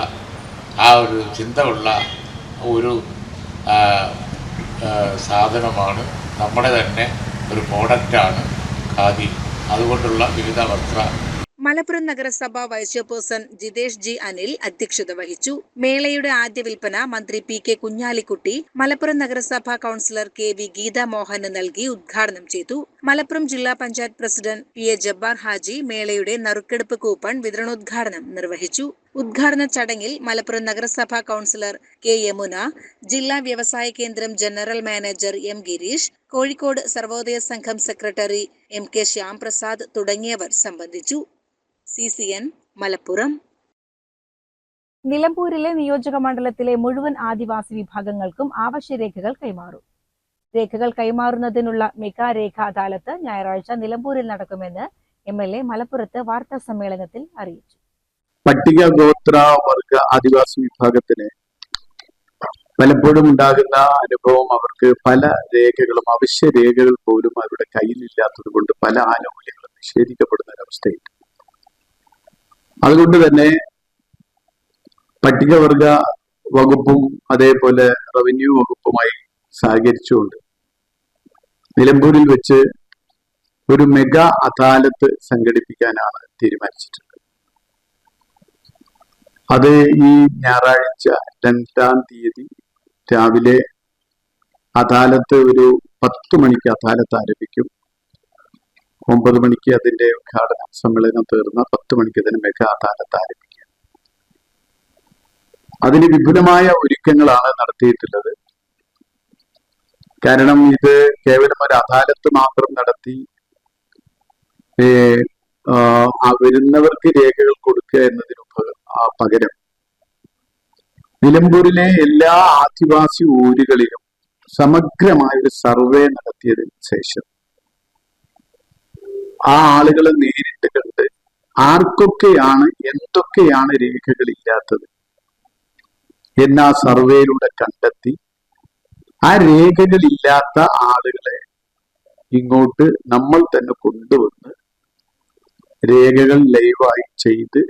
ആ ഒരു ചിന്ത ഉള്ള ഒരു സാധനമാണ്, നമ്മുടെ തന്നെ ഒരു പ്രോഡക്റ്റാണ് ഖാദി. അതുകൊണ്ടുള്ള വിവിധ വസ്ത്ര മലപ്പുറം നഗരസഭ വൈസ് ചെയർപേഴ്സൺ ജിതേഷ് ജി അനിൽ അധ്യക്ഷത വഹിച്ചു. മേളയുടെ ആദ്യ വിൽപ്പന മന്ത്രി P.K. കുഞ്ഞാലിക്കുട്ടി മലപ്പുറം നഗരസഭാ കൌൺസിലർ K.V. ഗീത മോഹന് നൽകി ഉദ്ഘാടനം ചെയ്തു. മലപ്പുറം ജില്ലാ പഞ്ചായത്ത് പ്രസിഡന്റ് P.A. ജബ്ബാർ ഹാജി മേളയുടെ നറുക്കെടുപ്പ് കൂപ്പൺ വിതരണോദ്ഘാടനം നിർവഹിച്ചു. ഉദ്ഘാടന ചടങ്ങിൽ മലപ്പുറം നഗരസഭാ കൌൺസിലർ K. യമുന, ജില്ലാ വ്യവസായ കേന്ദ്രം general manager M. Girish, Kozhikode Sarvodaya സംഘം സെക്രട്ടറി M.K. ശ്യാംപ്രസാദ് തുടങ്ങിയവർ സംബന്ധിച്ചു. CCN മലപ്പുറം. നിലമ്പൂരിലെ നിയോജക മണ്ഡലത്തിലെ മുഴുവൻ ആദിവാസി വിഭാഗങ്ങൾക്കും ആവശ്യരേഖകൾ കൈമാറും. രേഖകൾ കൈമാറുന്നതിനുള്ള മെഗാ രേഖാ അദാലത്ത് ഞായറാഴ്ച നിലമ്പൂരിൽ നടക്കുമെന്ന് MLA മലപ്പുറത്ത് വാർത്താ സമ്മേളനത്തിൽ അറിയിച്ചു. പട്ടിക ഗോത്ര വർഗ ആദിവാസി വിഭാഗത്തിന് പലപ്പോഴും ഉണ്ടാകുന്ന അനുഭവം, അവർക്ക് പല രേഖകളും അവശ്യ രേഖകൾ പോലും അവരുടെ കയ്യിലില്ലാത്തത് കൊണ്ട് പല ആനുകൂല്യങ്ങളും നിഷേധിക്കപ്പെടുന്ന ഒരവസ്ഥയുണ്ട്. അതുകൊണ്ട് തന്നെ പട്ടികവർഗ വകുപ്പും അതേപോലെ റവന്യൂ വകുപ്പുമായി സഹകരിച്ചുകൊണ്ട് നിലമ്പൂരിൽ വെച്ച് ഒരു മെഗാ അദാലത്ത് സംഘടിപ്പിക്കാനാണ് തീരുമാനിച്ചിട്ടുള്ളത്. അത് ഈ ഞായറാഴ്ച 2-ാം തീയതി രാവിലെ അദാലത്ത് ഒരു 10 മണിക്ക് അദാലത്ത് ആരംഭിക്കും. 9 മണിക്ക് അതിന്റെ ഉദ്ഘാടന സമ്മേളനം തീർന്ന 10 മണിക്ക് അതിന് മെഗാ അദാലത്ത് ആരംഭിക്കും. അതിന് വിപുലമായ ഒരുക്കങ്ങളാണ് നടത്തിയിട്ടുള്ളത്. കാരണം ഇത് കേവലം ഒരു അദാലത്ത് മാത്രം നടത്തി വരുന്നവർക്ക് രേഖകൾ കൊടുക്കുക എന്നതിന് പകരം നിലമ്പൂരിലെ എല്ലാ ആദിവാസി ഊരുകളിലും സമഗ്രമായ ഒരു സർവേ നടത്തിയതിനു ശേഷം ആ ആളുകളെ നേരിട്ട് കണ്ട് ആർക്കൊക്കെയാണ് എന്തൊക്കെയാണ് രേഖകളില്ലാത്തത് എന്ന് ആ സർവേയിലൂടെ കണ്ടെത്തി ആ രേഖകളില്ലാത്ത ആളുകളെ ഇങ്ങോട്ട് നമ്മൾ തന്നെ കൊണ്ടുവന്ന് രേഖകൾ ലൈവായി ചെയ്ത്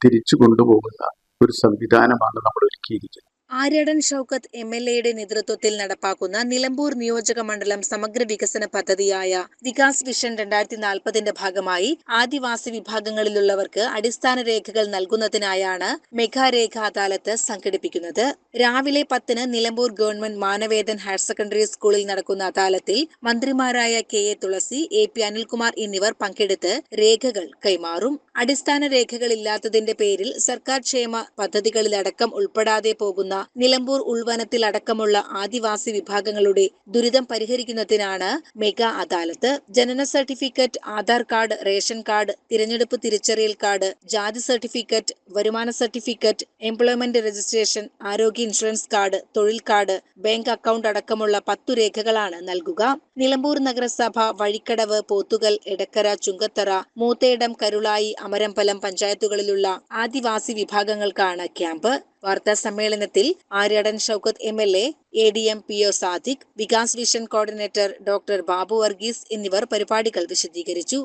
തിരിച്ചു കൊണ്ടുപോകുന്ന ഒരു സംവിധാനമാണ് നമ്മൾ ഒരുക്കിയിരിക്കുന്നത്. ആര്യടൻ ഷൗക്കത്ത് MLAയുടെ നേതൃത്വത്തിൽ നടപ്പാക്കുന്ന നിലമ്പൂർ നിയോജക മണ്ഡലം സമഗ്ര വികസന പദ്ധതിയായ വികാസ് വിഷൻ 2040ന്റെ ഭാഗമായി ആദിവാസി വിഭാഗങ്ങളിലുള്ളവർക്ക് അടിസ്ഥാന രേഖകൾ നൽകുന്നതിനായാണ് മെഗാ രേഖ അദാലത്ത് സംഘടിപ്പിക്കുന്നത്. രാവിലെ 10-ന് Nilambur government Manavedan higher secondary സ്കൂളിൽ നടക്കുന്ന അദാലത്തിൽ മന്ത്രിമാരായ KA തുളസി, AP അനിൽകുമാർ എന്നിവർ പങ്കെടുത്ത് രേഖകൾ കൈമാറും. അടിസ്ഥാന രേഖകളില്ലാത്തതിന്റെ പേരിൽ സർക്കാർ ക്ഷേമ പദ്ധതികളിലടക്കം ഉൾപ്പെടാതെ പോകുന്ന നിലമ്പൂർ ഉൾവനത്തിൽ അടക്കമുള്ള ആദിവാസി വിഭാഗങ്ങളുടെ ദുരിതം പരിഹരിക്കുന്നതിനാണ് മെഗാ അദാലത്ത്. ജനന certificate, Aadhaar card, ration card, തിരഞ്ഞെടുപ്പ് തിരിച്ചറിയൽ കാർഡ്, ജാതി സർട്ടിഫിക്കറ്റ്, വരുമാന സർട്ടിഫിക്കറ്റ്, എംപ്ലോയ്മെന്റ് രജിസ്ട്രേഷൻ, ആരോഗ്യ ഇൻഷുറൻസ് കാർഡ്, തൊഴിൽ കാർഡ്, ബാങ്ക് അക്കൗണ്ട് അടക്കമുള്ള 10 രേഖകളാണ് നൽകുക. നിലമ്പൂർ നഗരസഭ, വഴിക്കടവ്, പോത്തുകൽ, എടക്കര, ചുങ്കത്തറ, മൂത്തേടം, കരുളായി, അമരമ്പലം പഞ്ചായത്തുകളിലുള്ള ആദിവാസി വിഭാഗങ്ങൾക്കാണ് ക്യാമ്പ്. വാർത്താ സമ്മേളനത്തിൽ Aryadan Shoukath MLA, ADM PO Sadiq, Vikas vision coordinator doctor Babu Varghese എന്നിവർ പരിപാടികൾ വിശദീകരിച്ചു.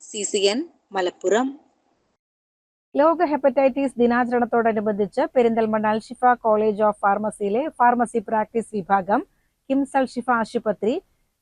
CCN മലപ്പുറം. ലോക ഹെപ്പറ്റൈറ്റിസ് ദിനാചരണത്തോടനുബന്ധിച്ച് പെരിന്തൽമണ്ണ അൽഷിഫ കോളേജ് ഓഫ് ഫാർമസിയിലെ ഫാർമസി പ്രാക്ടീസ് വിഭാഗം, കിംസ് അൽഷിഫ ആശുപത്രി,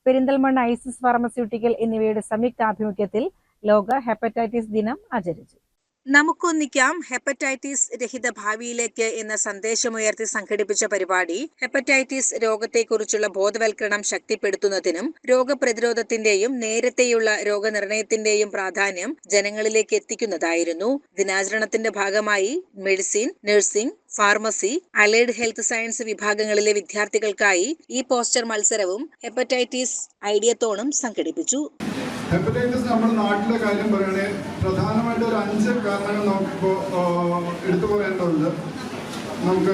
പെരിന്തൽമണ്ണ ഐസിസ് ഫാർമസ്യൂട്ടിക്കൽ എന്നിവയുടെ സംയുക്താഭിമുഖ്യത്തിൽ ലോക ഹെപ്പറ്റൈറ്റിസ് ദിനം ആചരിച്ചു. നമുക്കൊന്നിക്കാം ഹെപ്പറ്റൈറ്റിസ് രഹിത ഭാവിയിലേക്ക് എന്ന സന്ദേശമുയർത്തി സംഘടിപ്പിച്ച പരിപാടി ഹെപ്പറ്റൈറ്റിസ് രോഗത്തെക്കുറിച്ചുള്ള ബോധവൽക്കരണം ശക്തിപ്പെടുത്തുന്നതിനും രോഗപ്രതിരോധത്തിന്റെയും നേരത്തെയുള്ള രോഗനിർണയത്തിന്റെയും പ്രാധാന്യം ജനങ്ങളിലേക്ക് എത്തിക്കുന്നതായിരുന്നു. ദിനാചരണത്തിന്റെ ഭാഗമായി medicine, nursing, pharmacy, allied health science വിഭാഗങ്ങളിലെ വിദ്യാർത്ഥികൾക്കായി ഈ പോസ്റ്റർ മത്സരവും ഹെപ്പറ്റൈറ്റിസ് ഐഡിയത്തോണും സംഘടിപ്പിച്ചു. ഹെപ്പറ്റൈറ്റിസ് നമ്മുടെ നാട്ടിലെ കാര്യം പറയണേ, പ്രധാനമായിട്ട് ഒരു 5 കാരണങ്ങൾ നമുക്കിപ്പോൾ എടുത്തു പറയേണ്ടതുണ്ട്. നമുക്ക്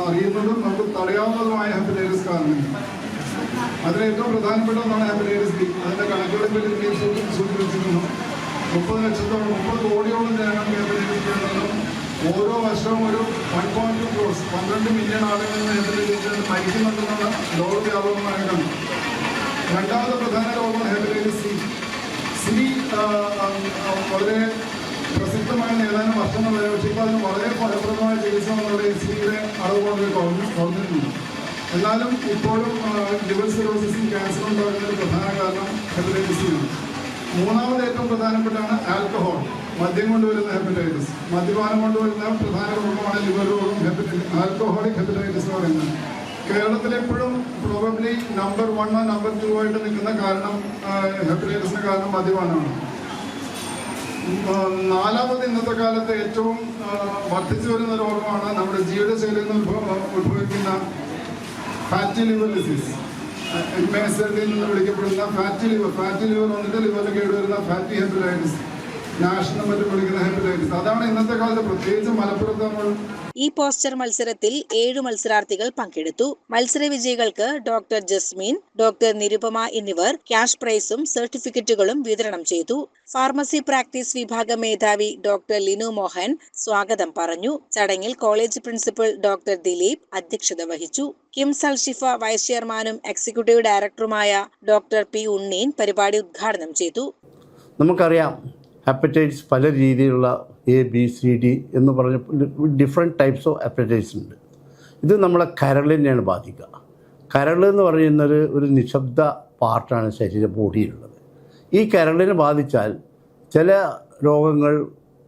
അറിയുന്നതും നമുക്ക് തടയാവുന്നതുമായ ഹെപ്പറ്റൈറ്റിസ് കാരണങ്ങൾ. അതിൽ ഏറ്റവും പ്രധാനപ്പെട്ട ഒന്നാണ് ഹെപ്പറ്റൈറ്റിസ് ബി. അതിൻ്റെ കണക്കുകളിൽ സൂചിപ്പിച്ചിരുന്നു 30 കോടിയോളം ജനങ്ങൾക്ക് ഹെപ്പറ്റൈറ്റിസ് ബി ഉണ്ടെന്നും ഓരോ വർഷവും ഒരു 1.2 crores 12 മില്യൺ ആളുകൾ ഹെപ്പറ്റൈറ്റിസ് മരിക്കുന്നുണ്ടെന്നുള്ള ലോകവ്യാപകമായ കണ്ടു. രണ്ടാമത്തെ പ്രധാന രോഗമാണ് ഹെപ്പറ്റൈറ്റിസ് സി. വളരെ പ്രസിദ്ധമായ ഏതാനും വർഷങ്ങൾ വരെ, പക്ഷേ ഇപ്പോൾ അതിന് വളരെ ഫലപ്രദമായ ചികിത്സ നമ്മുടെ സിയുടെ അളവുകൊണ്ട് കുറഞ്ഞിട്ടുണ്ട്. എന്നാലും ഇപ്പോഴും ലിവർ സിറോസിസും ക്യാൻസറും ഉണ്ടാകുന്നതിന് പ്രധാന കാരണം ഹെപ്പറ്റൈറ്റിസ് സി ആണ്. മൂന്നാമത് ഏറ്റവും പ്രധാനപ്പെട്ടാണ് ആൽക്കഹോൾ, മദ്യം കൊണ്ടുവരുന്ന ഹെപ്പറ്റൈറ്റിസ്. മദ്യപാനം കൊണ്ടുവരുന്ന പ്രധാന രോഗമാണ് ലിവർ രോഗം, ആൽക്കഹോളിക് ഹെപ്പറ്റൈറ്റിസ് എന്ന് പറയുന്നത്. കേരളത്തിലെപ്പോഴും പ്രോബബ്ലി നമ്പർ 1 നമ്പർ 2 ആയിട്ട് നിൽക്കുന്ന കാരണം ഹെപ്പറ്റൈറ്റിസിന് കാരണം മദ്യപാനമാണ്. നാലാമത് ഇന്നത്തെ കാലത്ത് ഏറ്റവും വർദ്ധിച്ചു വരുന്ന രോഗമാണ് നമ്മുടെ ജീവിതശൈലിയിൽ നിന്ന് ഉത്ഭവിക്കുന്ന ഫാറ്റി ലിവർ ഡിസീസ്. MSLD നിന്ന് വിളിക്കപ്പെടുന്ന ഫാറ്റി ലിവർ വന്നിട്ട് ലിവറിൽ കേടുവരുന്ന ഫാറ്റി ഹെപ്പറ്റൈറ്റിസ്, നാഷണൽ മറ്റും വിളിക്കുന്ന ഹെപ്പറ്റൈറ്റിസ്. അതാണ് ഇന്നത്തെ കാലത്ത് പ്രത്യേകിച്ച് മലപ്പുറത്ത് നമ്മൾ. ഈ പോസ്റ്റർ മത്സരത്തിൽ 7 മത്സരാർത്ഥികൾ പങ്കെടുത്തു. മത്സര വിജയികൾക്ക് ഡോക്ടർ ജസ്മീൻ, ഡോക്ടർ നിരുപമ എന്നിവർ ക്യാഷ് പ്രൈസും സർട്ടിഫിക്കറ്റുകളും വിതരണം ചെയ്തു. ഫാർമസി പ്രാക്ടീസ് വിഭാഗം മേധാവി ഡോക്ടർ ലിനു മോഹൻ സ്വാഗതം പറഞ്ഞു. ചടങ്ങിൽ കോളേജ് പ്രിൻസിപ്പൽ ഡോക്ടർ ദിലീപ് അധ്യക്ഷത വഹിച്ചു. കിംസ് അൽഷിഫ വൈസ് ചെയർമാനും എക്സിക്യൂട്ടീവ് ഡയറക്ടറുമായ ഡോക്ടർ പി ഉണ്ണീൻ പരിപാടി ഉദ്ഘാടനം ചെയ്തു. നമുക്കറിയാം ഹെപ്പറ്റൈറ്റിസ് പല രീതിയിലുള്ള ABCD എന്ന് പറഞ്ഞ ഡിഫറെൻറ്റ് ടൈപ്സ് ഓഫ് ഹെപ്പറ്റൈറ്റിസ് ഉണ്ട്. ഇത് നമ്മളെ കരളിനെയാണ് ബാധിക്കുക. കരൾ എന്ന് പറയുന്നത് ഒരു നിശബ്ദ പാർട്ടാണ് ബോഡിയിലുള്ളത്. ഈ കരളിനെ ബാധിച്ചാൽ ചില രോഗങ്ങൾ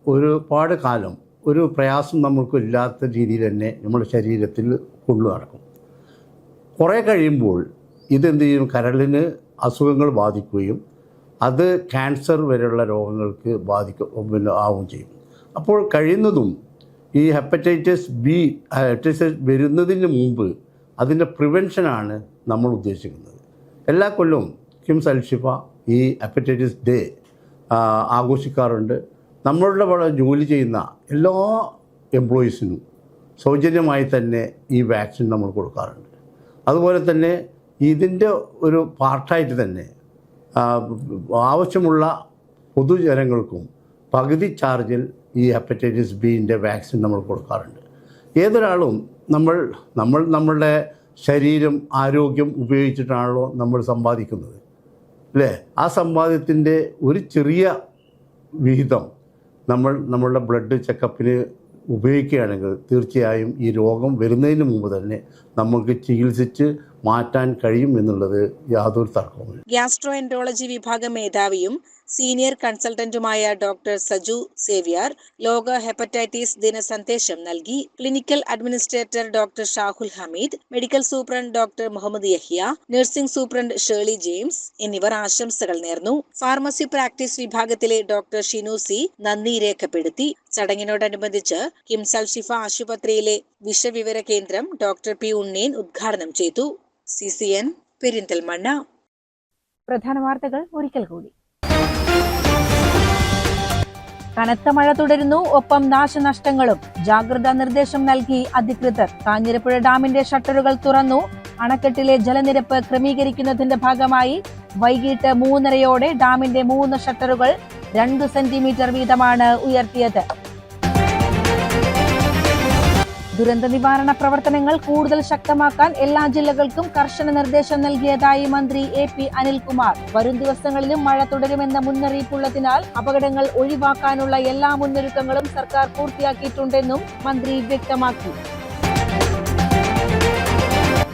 ഒരുപാട് കാലം ഒരു പ്രയാസം നമ്മൾക്കില്ലാത്ത രീതിയിൽ തന്നെ നമ്മുടെ ശരീരത്തിൽ കൊണ്ടു നടക്കും. കുറേ കഴിയുമ്പോൾ ഇതെന്ത് ചെയ്യും, കരളിന് അസുഖങ്ങൾ ബാധിക്കുകയും അത് ക്യാൻസർ വരെയുള്ള രോഗങ്ങൾക്ക് ആവുകയും ചെയ്യും. അപ്പോൾ കഴിയുന്നതും ഈ ഹെപ്പറ്റൈറ്റിസ് ബി വരുന്നതിന് മുമ്പ് അതിൻ്റെ പ്രിവെൻഷനാണ് നമ്മൾ ഉദ്ദേശിക്കുന്നത്. എല്ലാ കൊല്ലവും കിംസ് അൽഷിഫ ഈ ഹെപ്പറ്റൈറ്റിസ് ഡേ ആഘോഷിക്കാറുണ്ട്. നമ്മളുടെ ജോലി ചെയ്യുന്ന എല്ലാ എംപ്ലോയീസിനും സൗജന്യമായി തന്നെ ഈ വാക്സിൻ നമ്മൾ കൊടുക്കാറുണ്ട്. അതുപോലെ തന്നെ ഇതിൻ്റെ ഒരു പാർട്ടായിട്ട് തന്നെ ആവശ്യമുള്ള പൊതുജനങ്ങൾക്കും പകുതി ചാർജിൽ ഈ ഹെപ്പറ്റൈറ്റിസ് ബിൻ്റെ വാക്സിൻ നമ്മൾ കൊടുക്കാറുണ്ട്. ഏതൊരാളും നമ്മളുടെ ശരീരം ആരോഗ്യം ഉപയോഗിച്ചിട്ടാണല്ലോ നമ്മൾ സമ്പാദിക്കുന്നത്, അല്ലേ? ആ സമ്പാദ്യത്തിൻ്റെ ഒരു ചെറിയ വിഹിതം നമ്മളുടെ ബ്ലഡ് ചെക്കപ്പിന് ഉപയോഗിക്കുകയാണെങ്കിൽ തീർച്ചയായും ഈ രോഗം വരുന്നതിന് മുമ്പ് തന്നെ നമുക്ക് ചികിത്സിച്ച് മാറ്റാൻ കഴിയും എന്നുള്ളത് യാതൊരു തർക്കവുമില്ല. ഗ്യാസ്ട്രോഎൻട്രോളജി വിഭാഗം മേധാവിയും സീനിയർ കൺസൾട്ടന്റുമായ ഡോക്ടർ സജു സേവ്യർ ലോക ഹെപ്പറ്റൈറ്റിസ് ദിന സന്ദേശം നൽകി. Clinical administrator doctor Shahul Hameed, medical superintendent doctor Muhammad Yahya, nursing superintendent Shirley James എന്നിവർ ആശംസകൾ നേർന്നു. ഫാർമസി പ്രാക്ടീസ് വിഭാഗത്തിലെ ഡോക്ടർ ഷിനൂസി നന്ദി രേഖപ്പെടുത്തി. ചടങ്ങിനോടനുബന്ധിച്ച് കിംസ് അൽ ഷിഫ ആശുപത്രിയിലെ വിഷവിവര കേന്ദ്രം ഡോക്ടർ പി ഉണ്ണീൻ ഉദ്ഘാടനം ചെയ്തു. CCN പെരിന്തൽമണ്ണ. പ്രധാന വാർത്തകൾ ഒരിക്കൽ കൂടി. കനത്ത മഴ തുടരുന്നു, ഒപ്പം നാശനഷ്ടങ്ങളും. ജാഗ്രതാ നിർദ്ദേശം നൽകി അധികൃതർ. കാഞ്ഞിരപ്പുഴ ഡാമിന്റെ ഷട്ടറുകൾ തുറന്നു. അണക്കെട്ടിലെ ജലനിരപ്പ് ക്രമീകരിക്കുന്നതിന്റെ ഭാഗമായി വൈകിട്ട് 3:30 ഡാമിന്റെ 3 ഷട്ടറുകൾ 2 സെന്റിമീറ്റർ വീതമാണ് ഉയർത്തിയത്. ദുരന്ത നിവാരണ പ്രവർത്തനങ്ങൾ കൂടുതൽ ശക്തമാക്കാൻ എല്ലാ ജില്ലകൾക്കും കർശന നിർദ്ദേശം നൽകിയതായി മന്ത്രി AP അനിൽകുമാർ. വരും ദിവസങ്ങളിലും മഴ തുടരുമെന്ന മുന്നറിയിപ്പുള്ളതിനാൽ അപകടങ്ങൾ ഒഴിവാക്കാനുള്ള എല്ലാ മുന്നൊരുക്കങ്ങളും സർക്കാർ പൂർത്തിയാക്കിയിട്ടുണ്ടെന്നും മന്ത്രി വ്യക്തമാക്കി.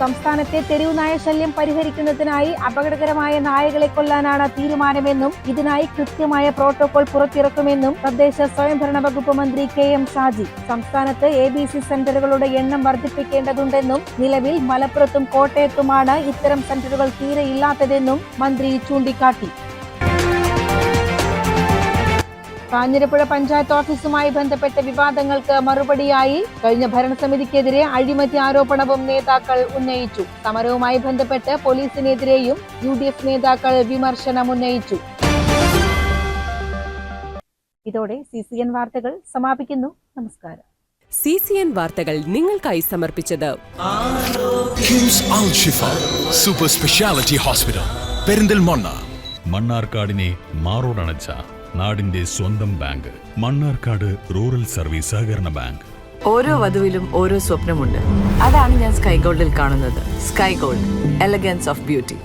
സംസ്ഥാനത്തെ തെരുവുനായ ശല്യം പരിഹരിക്കുന്നതിനായി അപകടകരമായ നായകളെ കൊല്ലാനാണ് തീരുമാനമെന്നും ഇതിനായി കൃത്യമായ പ്രോട്ടോകോൾ പുറത്തിറക്കുമെന്നും തദ്ദേശ സ്വയംഭരണ വകുപ്പ് മന്ത്രി KM ഷാജി. സംസ്ഥാനത്ത് ABC സെന്ററുകളുടെ എണ്ണം വർദ്ധിപ്പിക്കേണ്ടതുണ്ടെന്നും നിലവിൽ മലപ്പുറത്തും കോട്ടയത്തുമാണ് ഇത്തരം സെന്ററുകൾ തീരെ ഇല്ലാത്തതെന്നും മന്ത്രി ചൂണ്ടിക്കാട്ടി. കാഞ്ഞിരപ്പുഴ പഞ്ചായത്ത് ഓഫീസുമായി ബന്ധപ്പെട്ട വിവാദങ്ങൾക്ക് മറുപടിയായി കഴിഞ്ഞ ഭരണസമിതിക്കെതിരെ അഴിമതി ആരോപണവും നേതാക്കൾ ഉന്നയിച്ചു. സമരവുമായി ബന്ധപ്പെട്ട് പോലീസിനെതിരെയും UDF നേതാക്കൾ വിമർശനം ഉന്നയിച്ചു. ഇതോടെ CCN വാർത്തകൾ സമാപിക്കുന്നു. നമസ്കാരം. CCN വാർത്തകൾ നിങ്ങൾക്കായി സമർപ്പിച്ചത് കിംസ് അൽ ഷിഫ സൂപ്പർ സ്പെഷ്യാലിറ്റി ഹോസ്പിറ്റൽ പെരിന്തൽമണ്ണ. മണ്ണാർക്കാടിനെ മാറോടണച്ച നാടിന്റെ സ്വന്തം ബാങ്ക് മണ്ണാർക്കാട് റൂറൽ സർവീസ് സഹകരണ ബാങ്ക്. ഓരോ വധുവിലും ഓരോ സ്വപ്നമുണ്ട്. അതാണ് ഞാൻ സ്കൈ ഗോൾഡിൽ കാണുന്നത്. Sky gold, elegance of beauty.